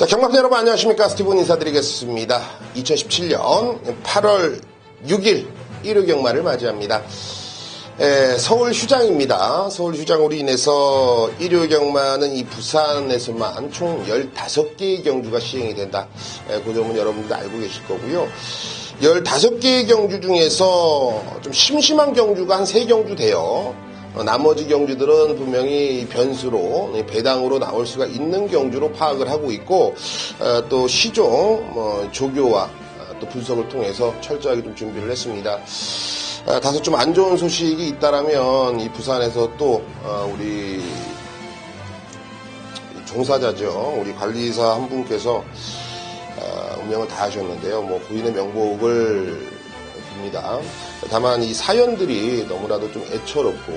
자, 경마팬 여러분 안녕하십니까? 스티븐 인사드리겠습니다. 2017년 8월 6일 일요 경마를 맞이합니다. 서울 휴장입니다. 서울 휴장으로 인해서 일요 경마는 이 부산에서만 총 15개의 경주가 시행이 된다. 그 점은 여러분들도 알고 계실 거고요. 15개의 경주 중에서 좀 심심한 경주가 한 3경주 돼요. 나머지 경주들은 분명히 변수로 배당으로 나올 수가 있는 경주로 파악을 하고 있고, 또 시종 조교와 또 분석을 통해서 철저하게 좀 준비를 했습니다. 다소 좀 안 좋은 소식이 있다라면 이 부산에서 또 우리 종사자죠, 우리 관리사 한 분께서 운명을 다하셨는데요. 부인의 명복을 빕니다. 다만 이 사연들이 너무나도 좀 애처롭고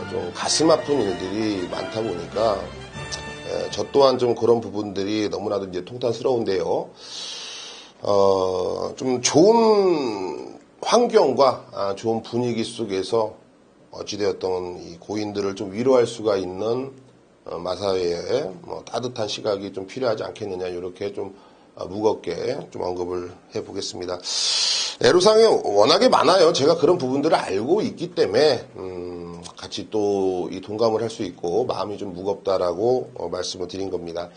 좀 가슴 아픈 일들이 많다 보니까 저 또한 좀 그런 부분들이 너무나도 이제 통탄스러운데요. 좀 좋은 환경과 좋은 분위기 속에서 어찌되었던 이 고인들을 좀 위로할 수가 있는 마사회에 따뜻한 시각이 좀 필요하지 않겠느냐, 이렇게 좀 무겁게 좀 언급을 해보겠습니다. 애로사항이 워낙에 많아요. 제가 그런 부분들을 알고 있기 때문에 같이 또 이 동감을 할 수 있고 마음이 좀 무겁다라고 말씀을 드린 겁니다.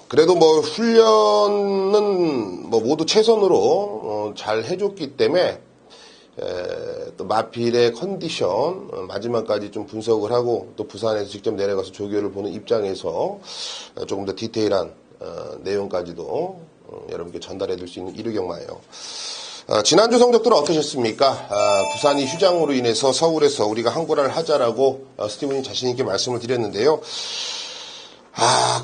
그래도 훈련은 모두 최선으로 잘 해줬기 때문에 또 마필의 컨디션 마지막까지 좀 분석을 하고, 또 부산에서 직접 내려가서 조교를 보는 입장에서 조금 더 디테일한 내용까지도 여러분께 전달해 줄 수 있는 일요 경마예요. 지난주 성적들은 어떠셨습니까? 부산이 휴장으로 인해서 서울에서 우리가 항구라를 하자라고 스티븐이 자신있게 말씀을 드렸는데요.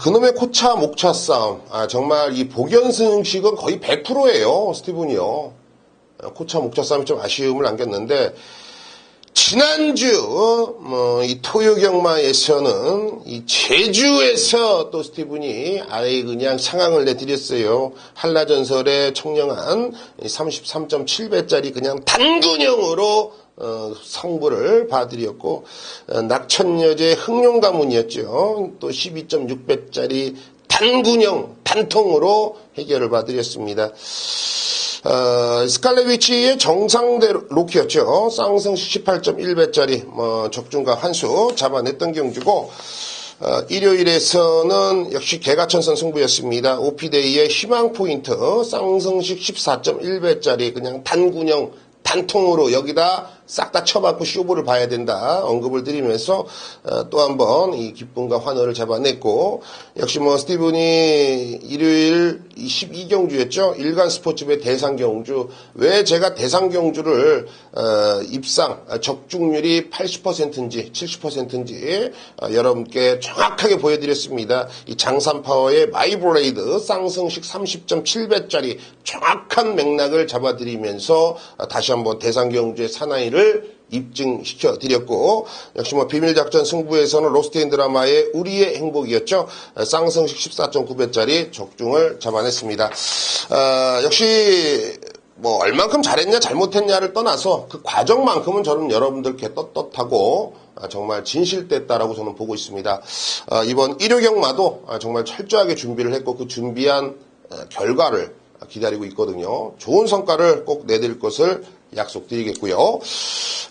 그놈의 코차 목차 싸움. 정말 이 복연승식은 거의 100%예요. 스티븐이요. 코차 목차 싸움이 좀 아쉬움을 남겼는데, 지난주 이 토요 경마에서는 이 제주에서 또 스티븐이 아예 그냥 상황을 내드렸어요. 한라전설의 청량한 33.7배짜리 그냥 단군형으로 성부를 봐드렸고, 낙천여제 흥룡가문이었죠. 또 12.6배짜리 단군형 단통으로 해결을 봐드렸습니다. 스칼렛 위치의 정상대로 로키였죠. 쌍승식 18.1배짜리 적중과 환수 잡아냈던 경주고, 일요일에서는 역시 개가천선 승부였습니다. 오피데이의 희망포인트 쌍승식 14.1배짜리 그냥 단군형 단통으로 여기다 싹 다 쳐맞고 쇼부를 봐야 된다 언급을 드리면서 또 한번 이 기쁨과 환호를 잡아냈고, 역시 스티븐이 일요일 12경주였죠. 일간 스포츠배 대상경주. 왜 제가 대상경주를 입상 적중률이 80%인지 70%인지 여러분께 정확하게 보여드렸습니다. 이 장산파워의 마이브레이드 쌍승식 30.7배짜리 정확한 맥락을 잡아드리면서 다시 한번 대상경주의 사나이를 입증시켜 드렸고, 역시 비밀작전 승부에서는 로스트인 드라마의 우리의 행복이었죠. 쌍승식 14.9배짜리 적중을 잡아냈습니다. 역시 얼만큼 잘했냐 잘못했냐를 떠나서 그 과정만큼은 저는 여러분들께 떳떳하고 정말 진실됐다라고 저는 보고 있습니다. 이번 일요 경마도 정말 철저하게 준비를 했고, 그 준비한 결과를 기다리고 있거든요. 좋은 성과를 꼭 내드릴 것을 약속드리겠고요.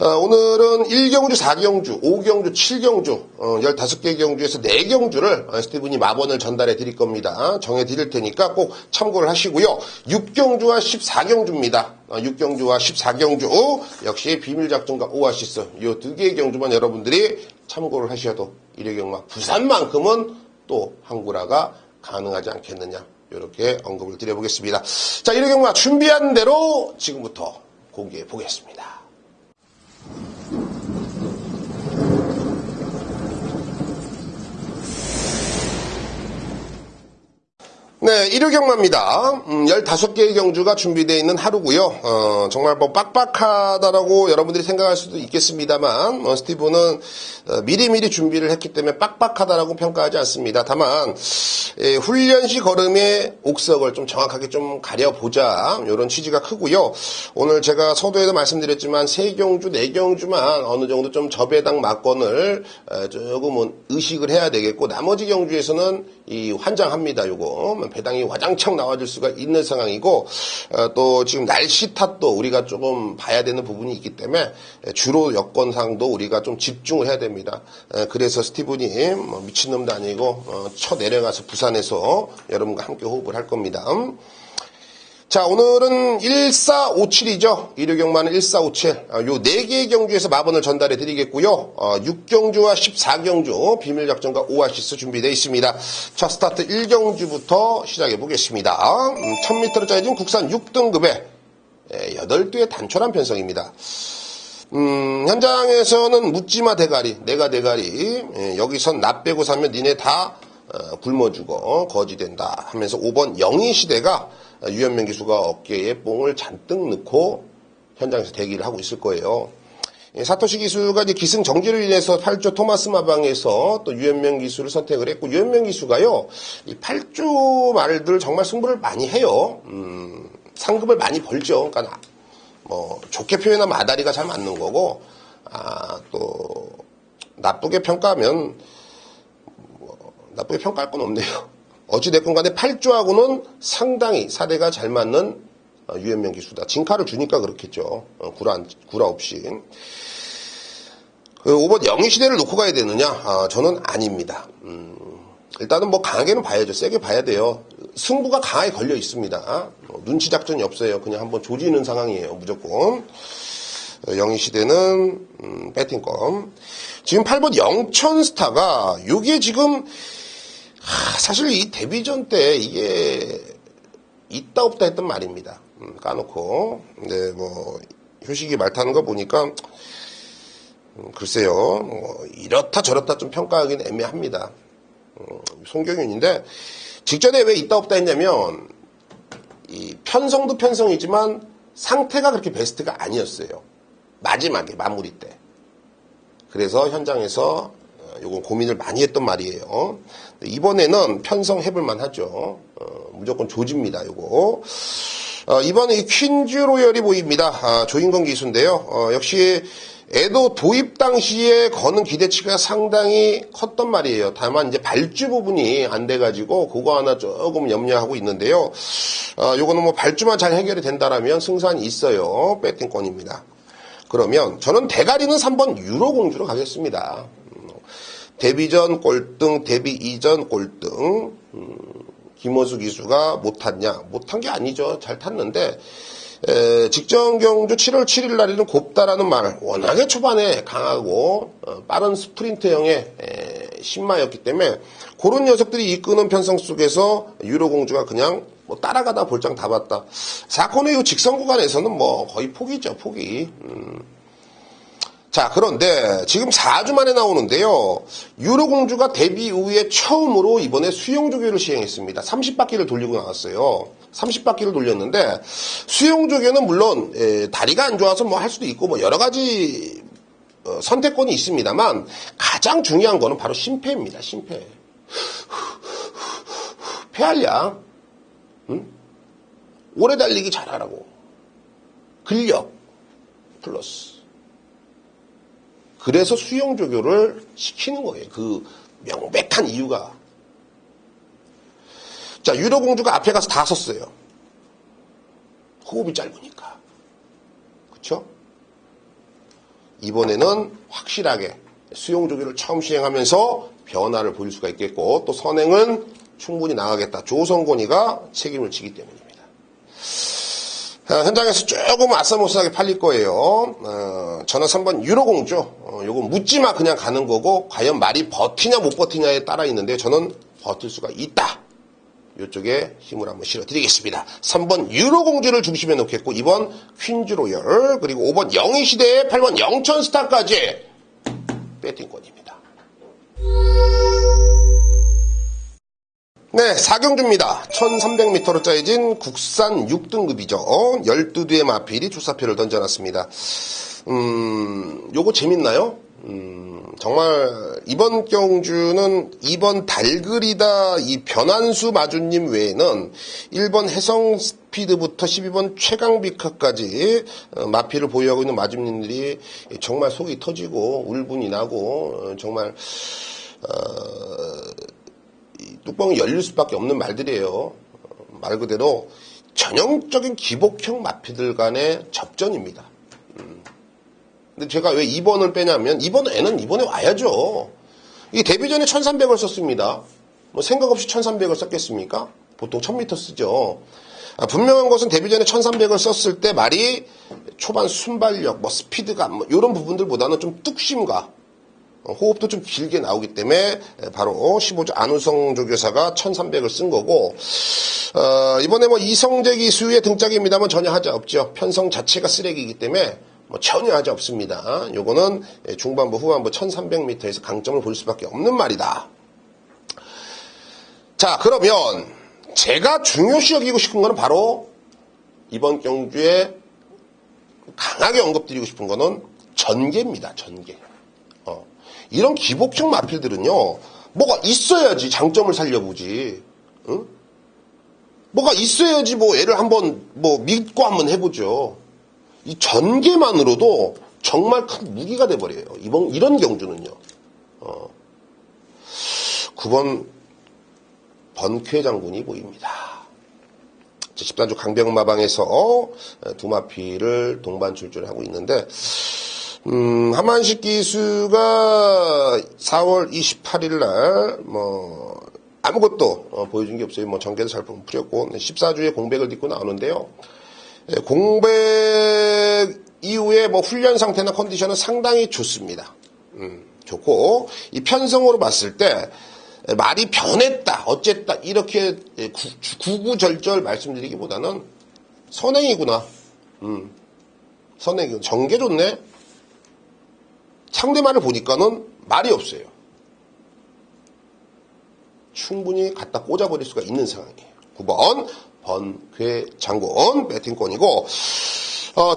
오늘은 1경주, 4경주, 5경주, 7경주 15개 경주에서 4경주를 스티븐이 마번을 전달해 드릴 겁니다. 정해 드릴 테니까 꼭 참고를 하시고요. 6경주와 14경주입니다. 6경주와 14경주 역시 비밀작전과 오아시스 이 2개의 경주만 여러분들이 참고를 하셔도 일요 경마 부산만큼은 또 항구라가 가능하지 않겠느냐, 이렇게 언급을 드려보겠습니다. 자, 일요 경마 준비한 대로 지금부터 공개해 보겠습니다. 네, 일요경마입니다. 15개의 경주가 준비되어 있는 하루고요. 정말 뭐 빡빡하다라고 여러분들이 생각할 수도 있겠습니다만 스티브는 미리미리 준비를 했기 때문에 빡빡하다라고 평가하지 않습니다. 다만 훈련 시 걸음의 옥석을 좀 정확하게 좀 가려보자, 이런 취지가 크고요. 오늘 제가 서두에도 말씀드렸지만 3경주, 4경주만 어느 정도 좀 저배당 막건을 조금은 의식을 해야 되겠고, 나머지 경주에서는 이 환장합니다. 요거 배당이 와장창 나와줄 수가 있는 상황이고, 또 지금 날씨 탓도 우리가 조금 봐야 되는 부분이 있기 때문에 주로 여건상도 우리가 좀 집중을 해야 됩니다. 그래서 스티븐이 미친놈도 아니고 쳐 내려가서 부산에서 여러분과 함께 호흡을 할 겁니다. 자, 오늘은 1457이죠. 일요경마는 1457. 요 4개의 경주에서 마번을 전달해 드리겠고요. 6경주와 14경주 비밀작전과 오아시스 준비되어 있습니다. 자, 스타트 1경주부터 시작해 보겠습니다. 1000m짜리 국산 6등급의 8두의 단촐한 편성입니다. 현장에서는 묻지마 대가리, 내가 대가리, 여기선 나 빼고 사면 니네 다 굶어주고 거지된다 하면서 5번 영희시대가 유현명 기수가 어깨에 뽕을 잔뜩 넣고 현장에서 대기를 하고 있을 거예요. 사토시 기수가 이제 기승 정지로 인해서 8조 토마스 마방에서 또 유현명 기수를 선택을 했고, 유현명 기수가요, 이 8조 말들 정말 승부를 많이 해요. 상금을 많이 벌죠. 그러니까 뭐 좋게 표현하면 아다리가 잘 맞는 거고, 또 나쁘게 평가하면 나쁘게 평가할 건 없네요. 어찌됐건 간에 8조하고는 상당히 사대가 잘 맞는 유현명 기수다. 진카를 주니까 그렇겠죠. 구라 없이. 5번 영희시대를 놓고 가야 되느냐? 저는 아닙니다. 일단은 뭐 강하게는 봐야죠. 세게 봐야 돼요. 승부가 강하게 걸려 있습니다. 눈치 작전이 없어요. 그냥 한번 조지는 상황이에요. 무조건. 영희시대는 배팅권. 지금 8번 영천스타가 요게 지금 사실 이 데뷔전 때 이게 있다 없다 했던 말입니다. 까놓고. 근데 뭐 효식이 말 타는 거 보니까 글쎄요, 이렇다 저렇다 좀 평가하기는 애매합니다. 송경윤인데 직전에 왜 있다 없다 했냐면 이 편성도 편성이지만 상태가 그렇게 베스트가 아니었어요. 마지막에 마무리 때. 그래서 현장에서 요건 고민을 많이 했던 말이에요. 이번에는 편성해볼만 하죠. 무조건 조집니다, 요거. 이번에 이 퀸즈 로열이 보입니다. 조인건 기수인데요. 역시 에도 도입 당시에 거는 기대치가 상당히 컸단 말이에요. 다만 이제 발주 부분이 안 돼가지고 그거 하나 조금 염려하고 있는데요. 요거는 뭐 발주만 잘 해결이 된다라면 승산이 있어요. 배팅권입니다. 그러면 저는 대가리는 3번 유로공주로 가겠습니다. 데뷔전 꼴등, 데뷔 이전 꼴등. 김호수 기수가 못 탔냐? 못한 게 아니죠. 잘 탔는데 직전 경주 7월 7일 날에는 곱다라는 말, 워낙에 초반에 강하고 빠른 스프린트형의 신마였기 때문에 그런 녀석들이 이끄는 편성 속에서 유로공주가 그냥 뭐 따라가다 볼장 다 봤다. 사건의 이 직선 구간에서는 뭐 거의 포기죠, 포기. 자, 그런데 지금 4주 만에 나오는데요. 유로공주가 데뷔 이후에 처음으로 이번에 수용조교를 시행했습니다. 30바퀴를 돌리고 나왔어요. 30바퀴를 돌렸는데 수용조교는 물론 다리가 안 좋아서 뭐 할 수도 있고 뭐 여러 가지 선택권이 있습니다만 가장 중요한 거는 바로 심폐입니다. 심폐. 폐활량. 오래 달리기 잘하라고. 근력 플러스. 그래서 수용조교를 시키는 거예요. 그 명백한 이유가. 자, 유로공주가 앞에 가서 다 섰어요. 호흡이 짧으니까. 그쵸? 이번에는 확실하게 수용조교를 처음 시행하면서 변화를 보일 수가 있겠고, 또 선행은 충분히 나가겠다. 조성곤이가 책임을 지기 때문입니다. 현장에서 조금 아싸모스하게 팔릴 거예요. 저는 3번 유로공주. 요거 묻지마 그냥 가는 거고, 과연 말이 버티냐 못 버티냐에 따라 있는데 저는 버틸 수가 있다. 이쪽에 힘을 한번 실어드리겠습니다. 3번 유로공주를 중심에 놓겠고, 2번 퀸즈로열, 그리고 5번 영희시대, 8번 영천스타까지 배팅권입니다. 네, 4경주입니다. 1300m로 짜여진 국산 6등급이죠. 12두의 마필이 주사표를 던져놨습니다. 요거 재밌나요? 정말 이번 경주는 이번 달그리다 이 변환수 마주님 외에는 1번 해성스피드부터 12번 최강비카까지 마필을 보유하고 있는 마주님들이 정말 속이 터지고 울분이 나고 정말 뚜껑이 열릴 수밖에 없는 말들이에요. 말 그대로 전형적인 기복형 마피들 간의 접전입니다. 근데 제가 왜 2번을 빼냐면 2번에는 이번에 와야죠. 이 데뷔전에 1300을 썼습니다. 뭐 생각 없이 1300을 썼겠습니까? 보통 1000m 쓰죠. 분명한 것은 데뷔전에 1300을 썼을 때 말이 초반 순발력, 뭐 스피드감, 뭐 이런 부분들보다는 좀 뚝심과 호흡도 좀 길게 나오기 때문에 바로 15조 안우성 조교사가 1300을 쓴 거고, 이번에 뭐 이성재 기수의 등짝입니다만 전혀 하자 없죠. 편성 자체가 쓰레기이기 때문에 뭐 전혀 하자 없습니다. 요거는 중반부 후반부 1300m에서 강점을 볼 수밖에 없는 말이다. 자, 그러면 제가 중요시 여기고 싶은 거는 바로 이번 경주에 강하게 언급드리고 싶은 거는 전개입니다. 전개. 이런 기복형 마필들은요, 뭐가 있어야지 장점을 살려보지. 응? 뭐가 있어야지 뭐 애를 한번 뭐 믿고 한번 해보죠. 이 전개만으로도 정말 큰 무기가 돼버려요. 이런 경주는요. 9번 번쾌 장군이 보입니다. 14주 강병마방에서 두 마필을 동반 출전하고 있는데, 하만식 기수가 4월 28일 날, 아무것도 보여준 게 없어요. 뭐 전개도 잘 풀렸고, 14주에 공백을 딛고 나오는데요. 공백 이후에 뭐 훈련 상태나 컨디션은 상당히 좋습니다. 좋고, 이 편성으로 봤을 때, 말이 변했다, 어쨌다, 이렇게 구구절절 말씀드리기보다는 선행이구나. 선행이구나. 전개 좋네? 상대말을 보니까는 말이 없어요. 충분히 갖다 꽂아버릴 수가 있는 상황이에요. 9번 번쾌 장군 배팅권이고,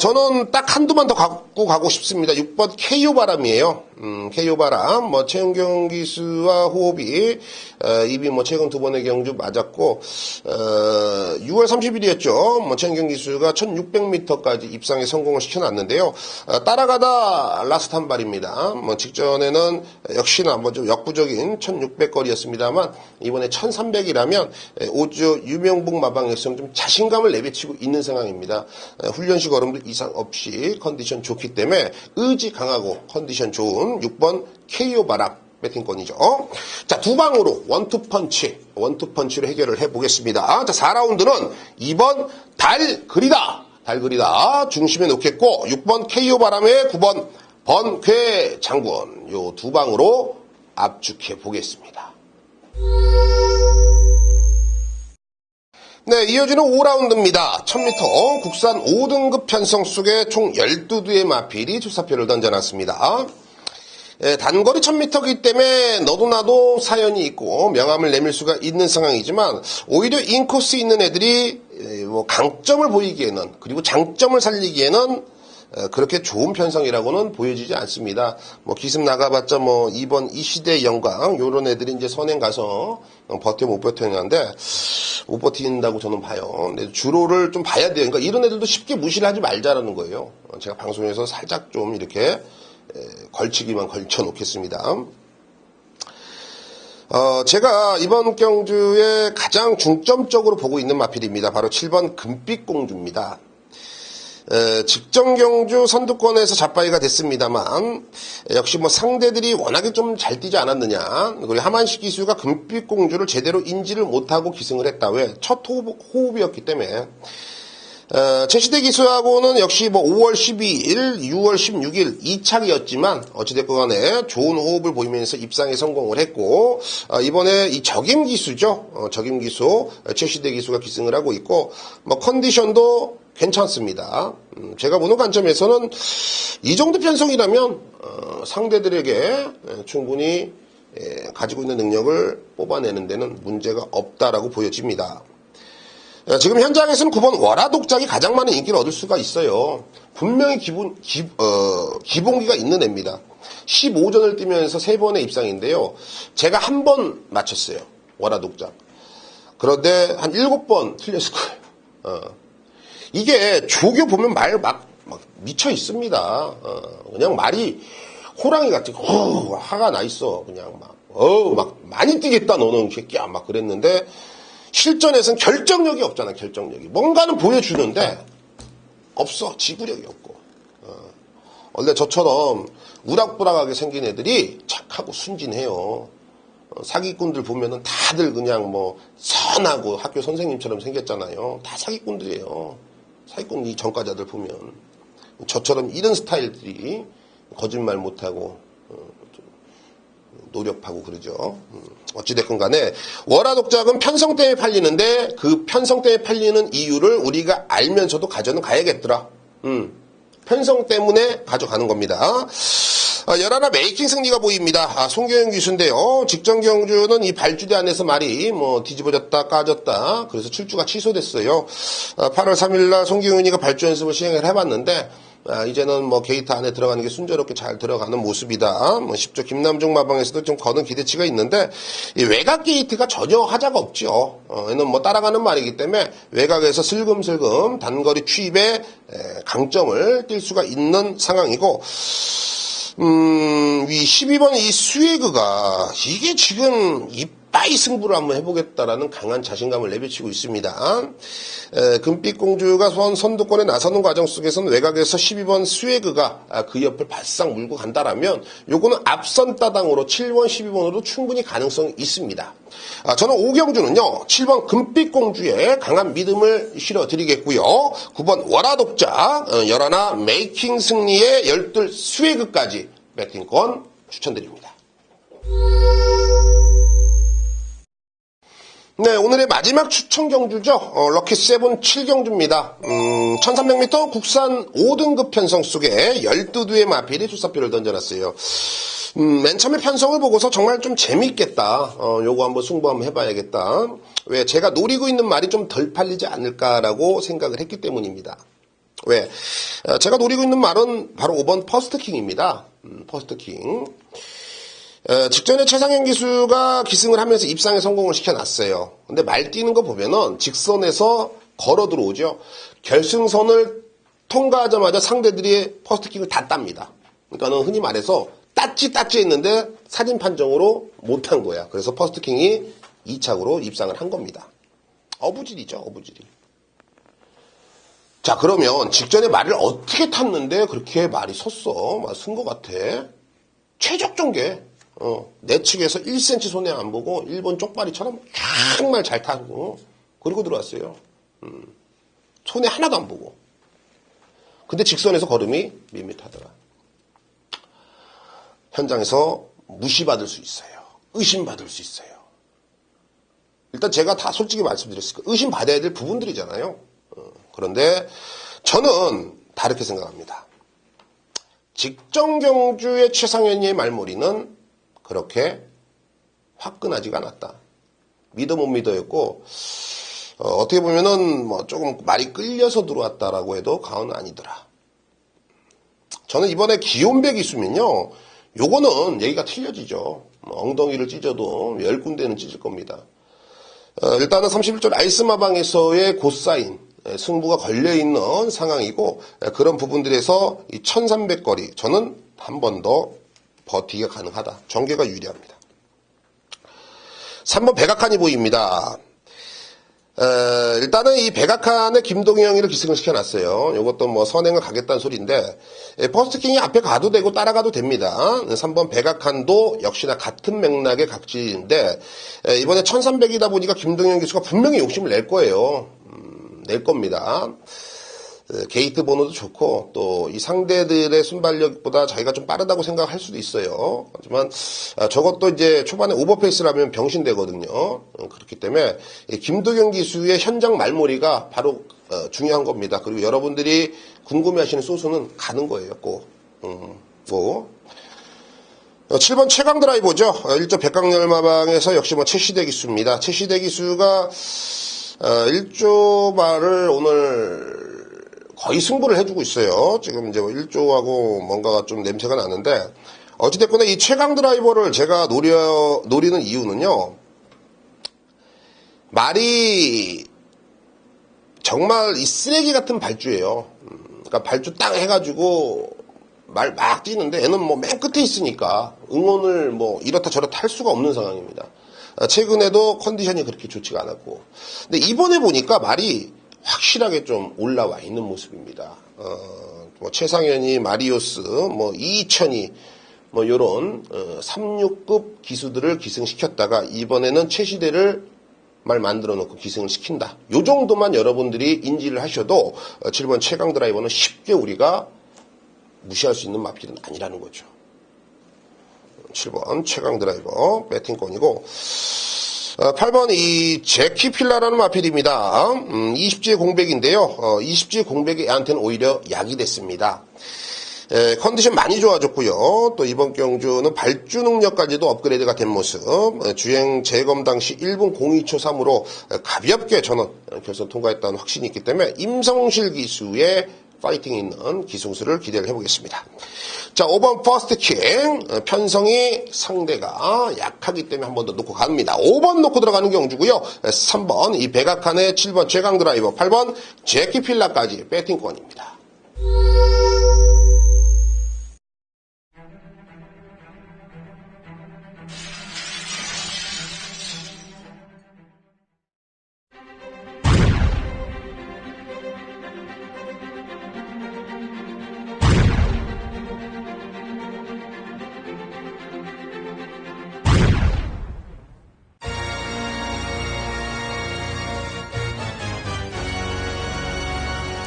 저는 딱 한두만 더 갖고 가고 싶습니다. 6번 KO 바람이에요. KO 바람, 뭐, 최은경 기수와 호흡이, 입이 뭐, 최근 두 번의 경주 맞았고, 6월 30일이었죠. 뭐, 최은경 기수가 1600m까지 입상에 성공을 시켜놨는데요. 따라가다 라스트 한 발입니다. 뭐, 직전에는 역시나 뭐, 좀 역부족인 1600거리였습니다만, 이번에 1300이라면, 오주 유명북 마방에서 좀 자신감을 내비치고 있는 상황입니다. 훈련식 얼음도 이상 없이 컨디션 좋기 때문에 의지 강하고 컨디션 좋은 6번 KO 바람 배팅권이죠. 자, 두 방으로 원투펀치로 해결을 해보겠습니다. 자, 4라운드는 2번 달그리다 중심에 놓겠고, 6번 KO 바람에 9번 번쾌 장군, 요 두 방으로 압축해 보겠습니다. 네, 이어지는 5라운드입니다. 1000m 국산 5등급 편성 속에 총 12두의 마필이 주사표를 던져놨습니다. 단거리 1000m이기 때문에 너도 나도 사연이 있고 명함을 내밀 수가 있는 상황이지만, 오히려 인코스 있는 애들이 뭐 강점을 보이기에는, 그리고 장점을 살리기에는 그렇게 좋은 편성이라고는 보여지지 않습니다. 뭐 기습 나가봤자 뭐 2번 이시대 영광 요런 애들이 이제 선행 가서 버텨 못 버텨는데, 못 버틴다고 저는 봐요. 근데 주로를 좀 봐야 돼요. 그러니까 이런 애들도 쉽게 무시를 하지 말자라는 거예요. 제가 방송에서 살짝 좀 이렇게 걸치기만 걸쳐 놓겠습니다. 제가 이번 경주에 가장 중점적으로 보고 있는 마필입니다. 바로 7번 금빛공주입니다. 직전 경주 선두권에서 잡바이가 됐습니다만, 역시 뭐 상대들이 워낙에 좀 잘 뛰지 않았느냐, 그리고 하만식 기수가 금빛공주를 제대로 인지를 못하고 기승을 했다. 왜? 첫 호흡이었기 때문에. 최시대 기수하고는 역시 뭐 5월 12일, 6월 16일 2차기였지만 어찌됐건 간에 좋은 호흡을 보이면서 입상에 성공을 했고, 이번에 이 적임 기수죠. 적임 기수, 최시대 기수가 기승을 하고 있고, 뭐 컨디션도 괜찮습니다. 제가 보는 관점에서는 이 정도 편성이라면 상대들에게 충분히 가지고 있는 능력을 뽑아내는 데는 문제가 없다라고 보여집니다. 지금 현장에서는 9번 월화독작이 가장 많은 인기를 얻을 수가 있어요. 분명히 기본기가 있는 애입니다. 15전을 뛰면서 3번의 입상인데요. 제가 한 번 맞췄어요. 월화독작. 그런데 한 7번 틀렸을 거예요. 이게 조교 보면 말 막 미쳐 있습니다. 그냥 말이 호랑이 같은 화가 나 있어. 그냥 막 많이 뛰겠다 너는 새끼야 막 그랬는데 실전에서는 결정력이 없잖아. 결정력이 뭔가는 보여주는데 없어. 지구력이 없고. 원래 저처럼 우락부락하게 생긴 애들이 착하고 순진해요. 사기꾼들 보면은 다들 그냥 뭐 선하고 학교 선생님처럼 생겼잖아요. 다 사기꾼들이에요. 사기꾼 이 전과자들 보면 저처럼 이런 스타일들이 거짓말 못하고 노력하고 그러죠. 어찌됐건 간에 월화독작은 편성 때문에 팔리는데 그 편성 때문에 팔리는 이유를 우리가 알면서도 가져는 가야겠더라. 편성 때문에 가져가는 겁니다. 열하나 메이킹 승리가 보입니다. 송교영 기수인데요. 직전 경주는 이 발주대 안에서 말이 뭐 뒤집어졌다 까졌다 그래서 출주가 취소됐어요. 8월 3일날 송교영이가 발주 연습을 시행을 해봤는데 이제는 뭐 게이트 안에 들어가는 게 순조롭게 잘 들어가는 모습이다. 뭐 10조 김남중 마방에서도 좀 거는 기대치가 있는데 이 외곽 게이트가 전혀 하자가 없죠. 얘는 뭐 따라가는 말이기 때문에 외곽에서 슬금슬금 단거리 추입에 강점을 띌 수가 있는 상황이고 이 12번 이 스웨그가 이게 지금 이빠이 승부를 한번 해보겠다라는 강한 자신감을 내비치고 있습니다. 금빛공주가 선두권에 나서는 과정 속에서는 외곽에서 12번 스웨그가 그 옆을 바싹 물고 간다라면 요거는 앞선 따당으로 7번, 12번으로 충분히 가능성이 있습니다. 저는 오경주는요 7번 금빛공주에 강한 믿음을 실어드리겠고요. 9번 월화독작, 11 메이킹 승리의 12 스웨그까지 배팅권 추천드립니다. 네, 오늘의 마지막 추천 경주죠. 럭키 세븐 7경주입니다. 1300m 국산 5등급 편성 속에 12두의 마필이 투사표를 던져놨어요. 맨 처음에 편성을 보고서 정말 좀 재밌겠다. 요거 한번 승부 한번 해봐야겠다. 왜? 제가 노리고 있는 말이 좀 덜 팔리지 않을까라고 생각을 했기 때문입니다. 왜? 제가 노리고 있는 말은 바로 5번 퍼스트킹입니다. 퍼스트킹. 직전에 최상현 기수가 기승을 하면서 입상에 성공을 시켜놨어요. 근데 말 뛰는 거 보면은 직선에서 걸어 들어오죠. 결승선을 통과하자마자 상대들이 퍼스트킹을 다 땁니다. 그러니까는 흔히 말해서 따찌 했는데 사진 판정으로 못한 거야. 그래서 퍼스트킹이 2착으로 입상을 한 겁니다. 어부질이죠, 어부질이. 자, 그러면 직전에 말을 어떻게 탔는데 그렇게 말이 섰어? 쓴 것 같아. 최적종계. 내 측에서 1cm 손해 안 보고 일본 쪽발이처럼 정말 잘 타고 그리고 들어왔어요. 손해 하나도 안 보고. 근데 직선에서 걸음이 밋밋하더라. 현장에서 무시받을 수 있어요. 의심받을 수 있어요. 일단 제가 다 솔직히 말씀드렸으니까 의심받아야 될 부분들이잖아요. 그런데 저는 다르게 생각합니다. 직전 경주의 최상현이의 말머리는 그렇게 화끈하지가 않았다. 믿어 못 믿어였고 어떻게 보면은 뭐 조금 말이 끌려서 들어왔다라고 해도 과언은 아니더라. 저는 이번에 기욤배 기수면요. 요거는 얘기가 틀려지죠. 엉덩이를 찢어도 10군데는 찢을 겁니다. 일단은 31절 아이스마방에서의 고사인 승부가 걸려있는 상황이고 그런 부분들에서 이 1300거리 저는 한 번 더 버티기가 가능하다. 전개가 유리합니다. 3번 백악관이 보입니다. 일단은 이 백악관에 김동영이를 기승을 시켜놨어요. 이것도 뭐 선행을 가겠다는 소리인데 퍼스트킹이 앞에 가도 되고 따라가도 됩니다. 3번 백악관도 역시나 같은 맥락의 각질인데 이번에 1300이다 보니까 김동영 기수가 분명히 욕심을 낼 거예요. 낼 겁니다. 게이트 번호도 좋고 또 이 상대들의 순발력보다 자기가 좀 빠르다고 생각할 수도 있어요. 하지만 저것도 이제 초반에 오버페이스를 하면 병신되거든요. 그렇기 때문에 김도경 기수의 현장 말머리가 바로 중요한 겁니다. 그리고 여러분들이 궁금해하시는 소스는 가는 거예요. 꼭. 7번 최강 드라이버죠. 1조 백강열마방에서 역시 뭐 최시대 기수입니다. 최시대 기수가 1조 말을 오늘 거의 승부를 해주고 있어요. 지금 이제 1조하고 뭔가가 좀 냄새가 나는데, 어찌됐거나 이 최강 드라이버를 제가 노리는 이유는요, 말이 정말 이 쓰레기 같은 발주예요. 그러니까 발주 딱 해가지고 말 막 뛰는데 얘는 뭐 맨 끝에 있으니까 응원을 뭐 이렇다 저렇다 할 수가 없는 상황입니다. 최근에도 컨디션이 그렇게 좋지가 않았고, 근데 이번에 보니까 말이 확실하게 좀 올라와 있는 모습입니다. 뭐 최상현이, 마리오스, 뭐 이천이, 뭐 요런 36급 기수들을 기승시켰다가 이번에는 최시대를 말 만들어 놓고 기승을 시킨다. 요 정도만 여러분들이 인지를 하셔도 7번 최강 드라이버는 쉽게 우리가 무시할 수 있는 마필은 아니라는 거죠. 7번 최강 드라이버 배팅권이고, 8번 이 제키 필라라는 마필입니다. 20지의 공백인데요. 20지의 공백이 애한테는 오히려 약이 됐습니다. 컨디션 많이 좋아졌고요. 또 이번 경주는 발주 능력까지도 업그레이드가 된 모습. 주행 재검 당시 1분 02초 3으로 가볍게 전원 결선 통과했다는 확신이 있기 때문에 임성실 기수의 파이팅 있는 기승수를 기대를 해보겠습니다. 자, 5번 퍼스트킹. 편성이 상대가 약하기 때문에 한 번 더 놓고 갑니다. 5번 놓고 들어가는 경주고요. 3번 이 백악관의 7번 최강 드라이버, 8번 제키 필라까지 배팅권입니다.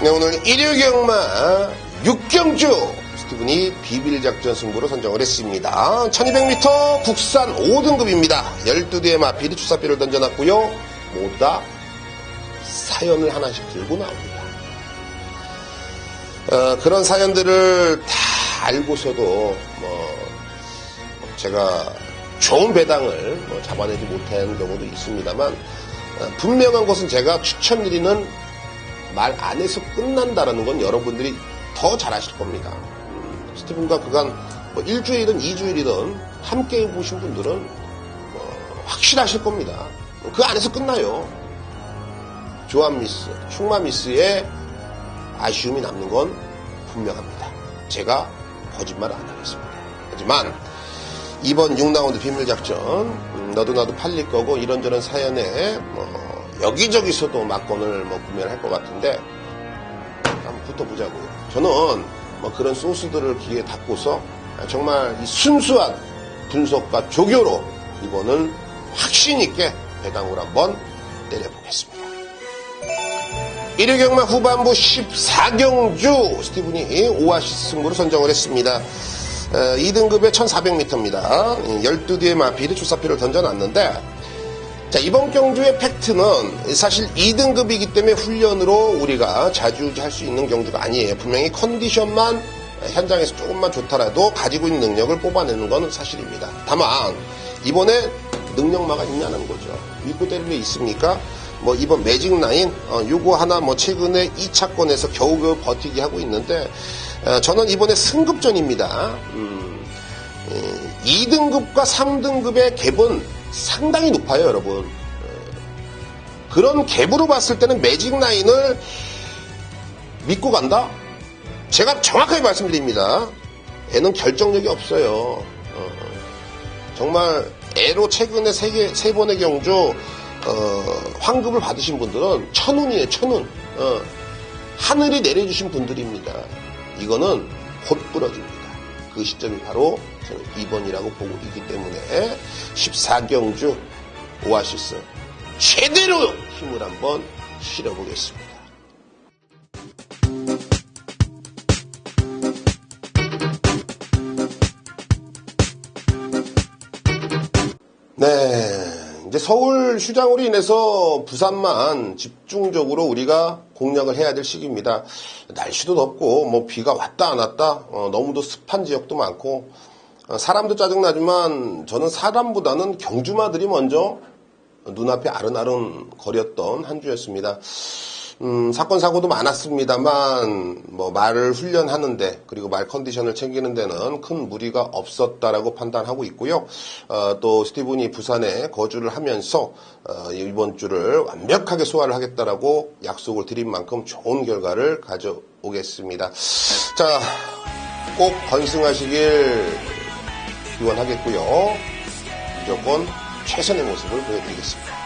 네, 오늘 1일 경마 6경주 스티븐이 비빌작전 승부로 선정을 했습니다. 1200m 국산 5등급입니다. 12대의 마필이 주사비를 던져놨고요. 모두 다 사연을 하나씩 들고 나옵니다. 그런 사연들을 다 알고서도 제가 좋은 배당을 잡아내지 못한 경우도 있습니다만, 분명한 것은 제가 추천드리는 말 안에서 끝난다라는 건 여러분들이 더 잘 아실 겁니다. 스티븐과 그간 일주일이든 2주일이든 함께 해보신 분들은 확실하실 겁니다. 그 안에서 끝나요. 조합 미스, 충마 미스에 아쉬움이 남는 건 분명합니다. 제가 거짓말 안 하겠습니다. 하지만 이번 6라운드 비밀작전, 너도 나도 팔릴 거고 이런저런 사연에 여기저기서도 막건을 구매를 할 것 같은데 한번 붙어보자고요. 저는 그런 소스들을 귀에 닫고서 정말 이 순수한 분석과 조교로 이번은 확신 있게 배당을 한번 내려보겠습니다. 1위 경마 후반부 14경주 스티븐이 오아시스 승부를 선정을 했습니다. 2등급에 1400m입니다. 12뒤의 마필이 주사피를 던져놨는데, 자, 이번 경주의 팩트는 사실 2등급이기 때문에 훈련으로 우리가 자주할 수 있는 경주가 아니에요. 분명히 컨디션만 현장에서 조금만 좋더라도 가지고 있는 능력을 뽑아내는 건 사실입니다. 다만 이번에 능력마가 있냐는 거죠. 믿고 때릴 게 있습니까? 이번 매직 라인 요거 하나 최근에 2차권에서 겨우겨우 버티기 하고 있는데, 저는 이번에 승급전입니다. 2등급과 3등급의 갭은 상당히 높아요, 여러분. 그런 갭으로 봤을 때는 매직 라인을 믿고 간다? 제가 정확하게 말씀드립니다. 애는 결정력이 없어요. 정말 애로 최근에 세 번의 경주 환급을 받으신 분들은 천운이에요, 천운. 하늘이 내려주신 분들입니다. 이거는 곧 부러집니다. 그 시점이 바로 저는 2번이라고 보고 있기 때문에 14경주 오아시스 제대로 힘을 한번 실어보겠습니다. 네, 이제 서울 휴장으로 인해서 부산만 집중적으로 우리가 공략을 해야 될 시기입니다. 날씨도 덥고 비가 왔다 안 왔다, 너무도 습한 지역도 많고, 사람도 짜증나지만 저는 사람보다는 경주마들이 먼저 눈앞에 아른아른 거렸던 한 주였습니다. 사건 사고도 많았습니다만 말을 훈련하는데 그리고 말 컨디션을 챙기는 데는 큰 무리가 없었다라고 판단하고 있고요. 또 스티븐이 부산에 거주를 하면서 이번 주를 완벽하게 소화를 하겠다라고 약속을 드린 만큼 좋은 결과를 가져오겠습니다. 자, 꼭 건승하시길 기원하겠고요. 무조건 최선의 모습을 보여드리겠습니다.